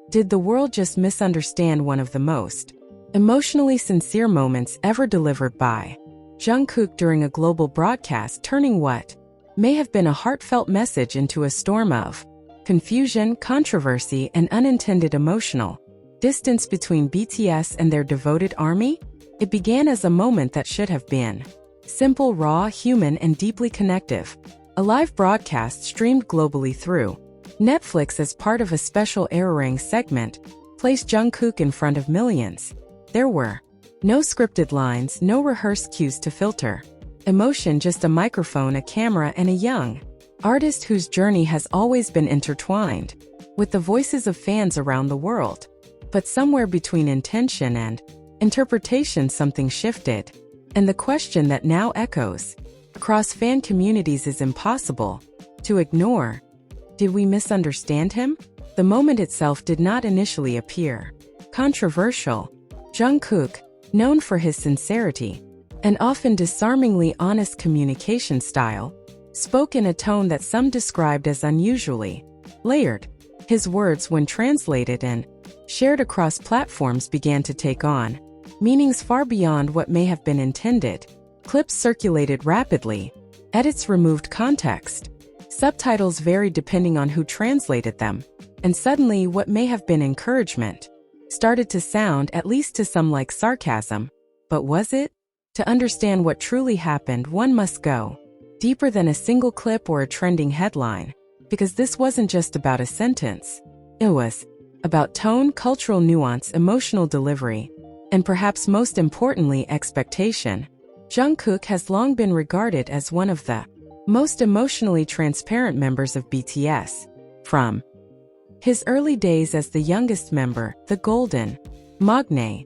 Did the world just misunderstand one of the most emotionally sincere moments ever delivered by Jungkook during a global broadcast, turning what may have been a heartfelt message into a storm of confusion, controversy, and unintended emotional distance between BTS and their devoted army? It began as a moment that should have been simple, raw, human, and deeply connective. A live broadcast streamed globally through Netflix as part of a special Arirang segment placed Jungkook in front of millions. There were no scripted lines, no rehearsed cues to filter emotion, just a microphone, a camera, and a young artist whose journey has always been intertwined with the voices of fans around the world. But somewhere between intention and interpretation, something shifted, and the question that now echoes across fan communities is impossible to ignore. Did we misunderstand him? The moment itself did not initially appear controversial. Jungkook, known for his sincerity and often disarmingly honest communication style, spoke in a tone that some described as unusually layered. His words, when translated and shared across platforms, began to take on meanings far beyond what may have been intended. Clips circulated rapidly, edits removed context, subtitles varied depending on who translated them, and suddenly what may have been encouragement started to sound, at least to some, like sarcasm. But was it? To understand what truly happened, one must go deeper than a single clip or a trending headline, because this wasn't just about a sentence. It was about tone, cultural nuance, emotional delivery, and perhaps most importantly, expectation. Jungkook has long been regarded as one of the most emotionally transparent members of BTS. From his early days as the youngest member, the Golden Magne,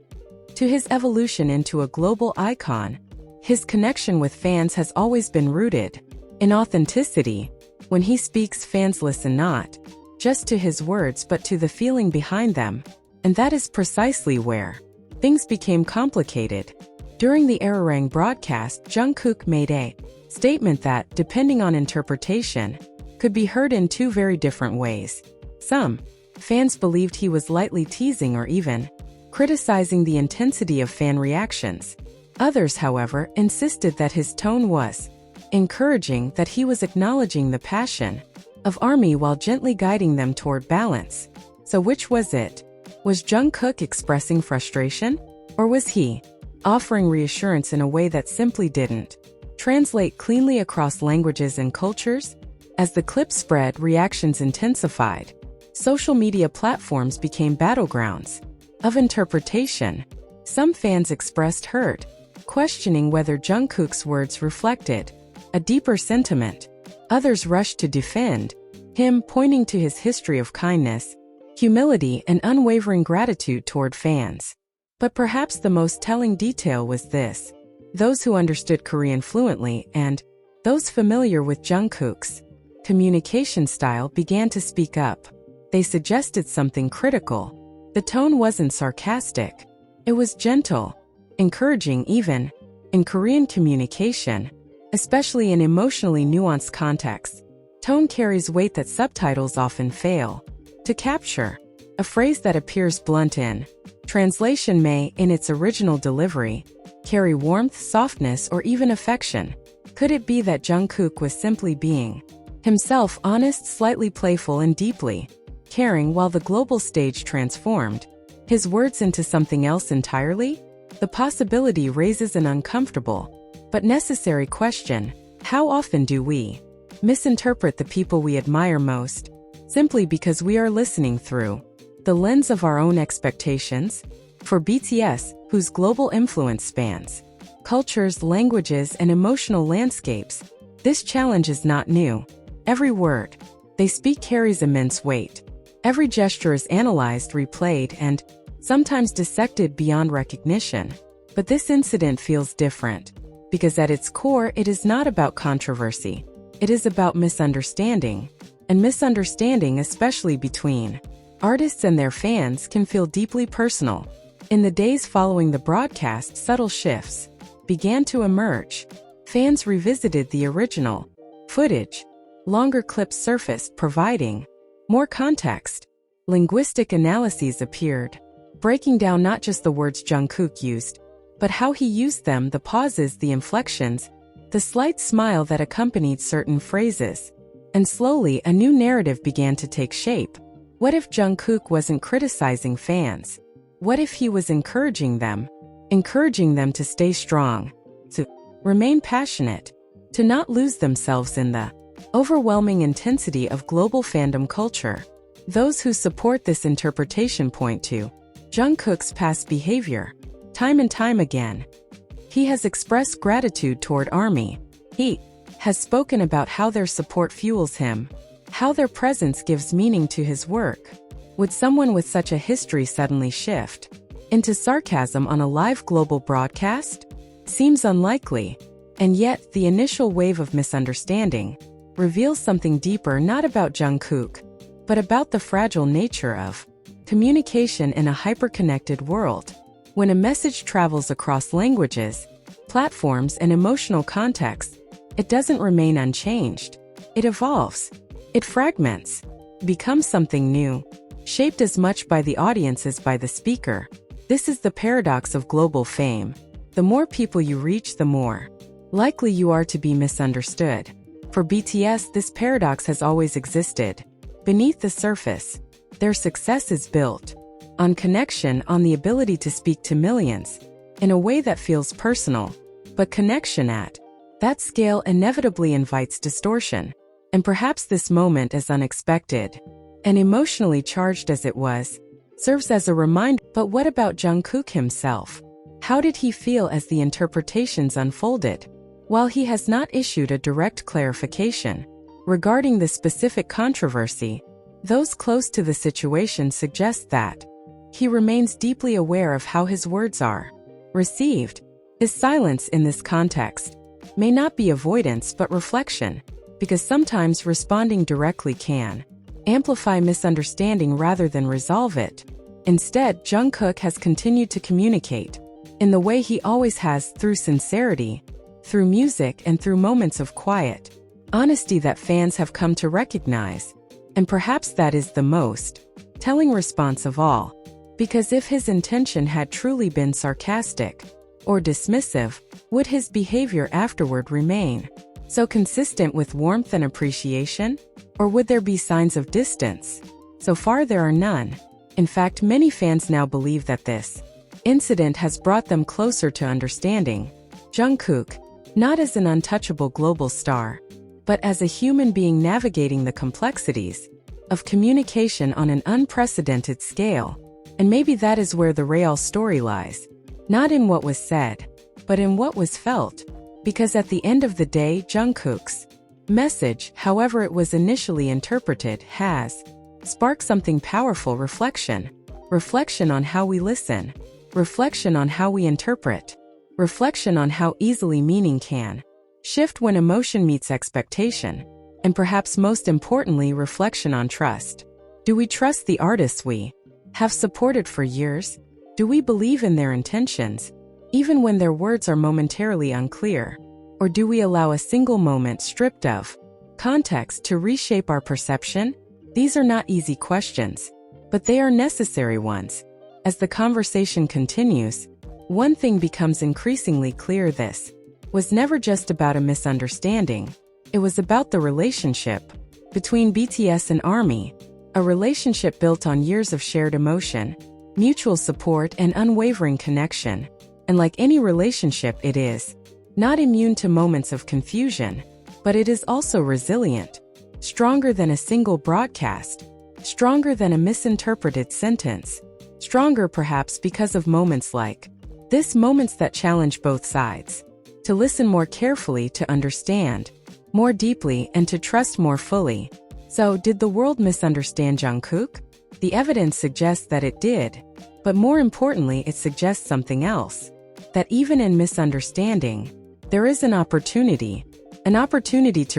to his evolution into a global icon, his connection with fans has always been rooted in authenticity. When he speaks, fans listen not just to his words but to the feeling behind them. And that is precisely where things became complicated. During the Arirang broadcast, Jungkook made a statement that, depending on interpretation, could be heard in two very different ways. Some fans believed he was lightly teasing or even criticizing the intensity of fan reactions. Others, however, insisted that his tone was encouraging, that he was acknowledging the passion of ARMY while gently guiding them toward balance. So which was it? Was Jungkook expressing frustration? Or was he offering reassurance in a way that simply didn't translate cleanly across languages and cultures? As the clip spread, reactions intensified. Social media platforms became battlegrounds of interpretation. Some fans expressed hurt, questioning whether Jungkook's words reflected a deeper sentiment. Others rushed to defend him, pointing to his history of kindness, humility, and unwavering gratitude toward fans. But perhaps the most telling detail was this: those who understood Korean fluently and those familiar with Jungkook's communication style began to speak up. They suggested something critical. The tone wasn't sarcastic. It was gentle, encouraging. Even in Korean communication, especially in emotionally nuanced contexts, tone carries weight that subtitles often fail to capture. A phrase that appears blunt in translation may, in its original delivery, carry warmth, softness, or even affection. Could it be that Jungkook was simply being himself, honest, slightly playful, and deeply caring, while the global stage transformed his words into something else entirely? The possibility raises an uncomfortable but necessary question: how often do we misinterpret the people we admire most simply because we are listening through the lens of our own expectations? For BTS, whose global influence spans cultures, languages, and emotional landscapes, this challenge is not new. Every word they speak carries immense weight. Every gesture is analyzed, replayed, and sometimes dissected beyond recognition. But this incident feels different, because at its core, it is not about controversy. It is about misunderstanding. And misunderstanding, especially between artists and their fans, can feel deeply personal. In the days following the broadcast, subtle shifts began to emerge. Fans revisited the original footage. Longer clips surfaced, providing more context. Linguistic analyses appeared, breaking down not just the words Jungkook used, but how he used them, the pauses, the inflections, the slight smile that accompanied certain phrases. And slowly, a new narrative began to take shape. What if Jungkook wasn't criticizing fans? What if he was encouraging them to stay strong, to remain passionate, to not lose themselves in the overwhelming intensity of global fandom culture? Those who support this interpretation point to Jungkook's past behavior. Time and time again, he has expressed gratitude toward ARMY. He has spoken about how their support fuels him, how their presence gives meaning to his work. Would someone with such a history suddenly shift into sarcasm on a live global broadcast? Seems unlikely. And yet, the initial wave of misunderstanding reveals something deeper, not about Jungkook, but about the fragile nature of communication in a hyper-connected world. When a message travels across languages, platforms, and emotional contexts, it doesn't remain unchanged. It evolves. It fragments, becomes something new, shaped as much by the audience as by the speaker. This is the paradox of global fame. The more people you reach, the more likely you are to be misunderstood. For BTS, this paradox has always existed. Beneath the surface, their success is built on connection, on the ability to speak to millions in a way that feels personal. But connection at that scale inevitably invites distortion. And perhaps this moment, as unexpected and emotionally charged as it was, serves as a reminder. But what about Jungkook himself? How did he feel as the interpretations unfolded? While he has not issued a direct clarification regarding the specific controversy, those close to the situation suggest that he remains deeply aware of how his words are received. His silence in this context may not be avoidance but reflection, because sometimes responding directly can amplify misunderstanding rather than resolve it. Instead, Jungkook has continued to communicate in the way he always has, through sincerity, through music, and through moments of quiet honesty that fans have come to recognize. And perhaps that is the most telling response of all. Because if his intention had truly been sarcastic or dismissive, would his behavior afterward remain so consistent with warmth and appreciation? Or would there be signs of distance? So far, there are none. In fact, many fans now believe that this incident has brought them closer to understanding Jungkook, not as an untouchable global star, but as a human being navigating the complexities of communication on an unprecedented scale. And maybe that is where the real story lies. Not in what was said, but in what was felt. Because at the end of the day, Jungkook's message, however it was initially interpreted, has sparked something powerful: reflection. Reflection on how we listen. Reflection on how we interpret. Reflection on how easily meaning can shift when emotion meets expectation. And perhaps most importantly, reflection on trust. Do we trust the artists we have supported for years? Do we believe in their intentions, even when their words are momentarily unclear? Or do we allow a single moment stripped of context to reshape our perception? These are not easy questions, but they are necessary ones. As the conversation continues, one thing becomes increasingly clear: this was never just about a misunderstanding. It was about the relationship between BTS and ARMY, a relationship built on years of shared emotion, mutual support, and unwavering connection. And like any relationship, it is not immune to moments of confusion, but it is also resilient, stronger than a single broadcast, stronger than a misinterpreted sentence, stronger perhaps because of moments like this, moments that challenge both sides to listen more carefully, to understand more deeply, and to trust more fully. So, did the world misunderstand Jungkook? The evidence suggests that it did. But more importantly, it suggests something else. That even in misunderstanding, there is an opportunity to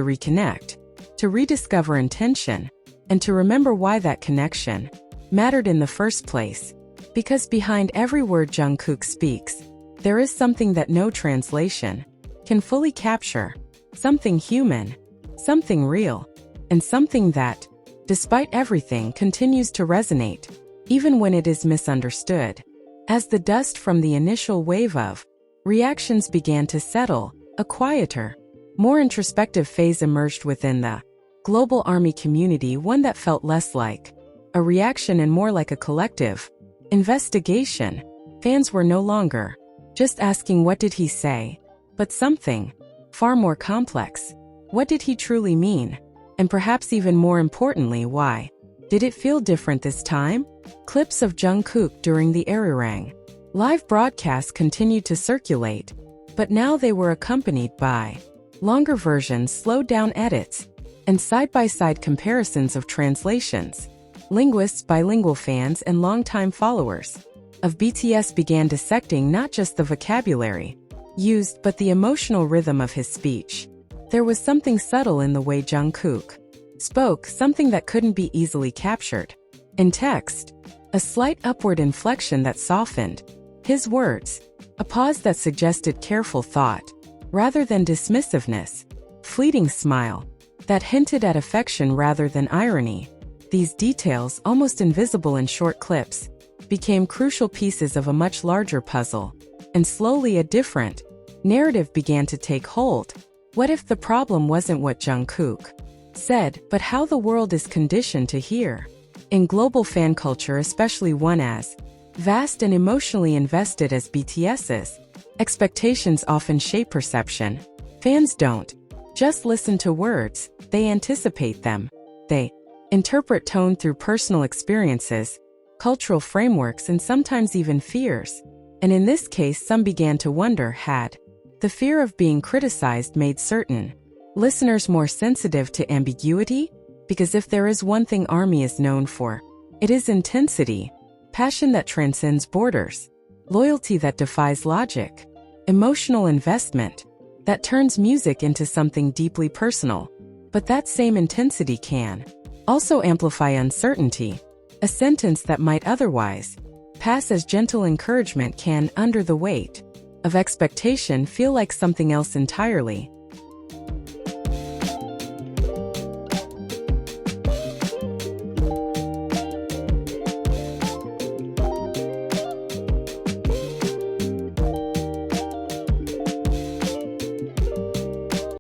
reconnect, to rediscover intention, and to remember why that connection mattered in the first place. Because behind every word Jungkook speaks, there is something that no translation can fully capture. Something human, something real, and something that despite everything, continues to resonate, even when it is misunderstood. As the dust from the initial wave of reactions began to settle, a quieter, more introspective phase emerged within the global ARMY community, one that felt less like a reaction and more like a collective investigation. Fans were no longer just asking what did he say, but something far more complex. What did he truly mean? And perhaps even more importantly, why did it feel different this time? Clips of Jungkook during the Arirang live broadcast continued to circulate, but now they were accompanied by longer versions, slowed-down edits, and side-by-side comparisons of translations. Linguists, bilingual fans, and longtime followers of BTS began dissecting not just the vocabulary used, but the emotional rhythm of his speech. There was something subtle in the way Jungkook spoke, something that couldn't be easily captured in text, a slight upward inflection that softened his words, a pause that suggested careful thought rather than dismissiveness, fleeting smile that hinted at affection rather than irony. These details, almost invisible in short clips, became crucial pieces of a much larger puzzle, and slowly a different narrative began to take hold. What if the problem wasn't what Jungkook said, but how the world is conditioned to hear? In global fan culture, especially one as vast and emotionally invested as BTS's, expectations often shape perception. Fans don't just listen to words, they anticipate them. They interpret tone through personal experiences, cultural frameworks, and sometimes even fears. And in this case, some began to wonder, had the fear of being criticized made certain listeners more sensitive to ambiguity? Because if there is one thing ARMY is known for, it is intensity, passion that transcends borders, loyalty that defies logic, emotional investment that turns music into something deeply personal. But that same intensity can also amplify uncertainty. A sentence that might otherwise pass as gentle encouragement can, under the weight of expectation, feel like something else entirely.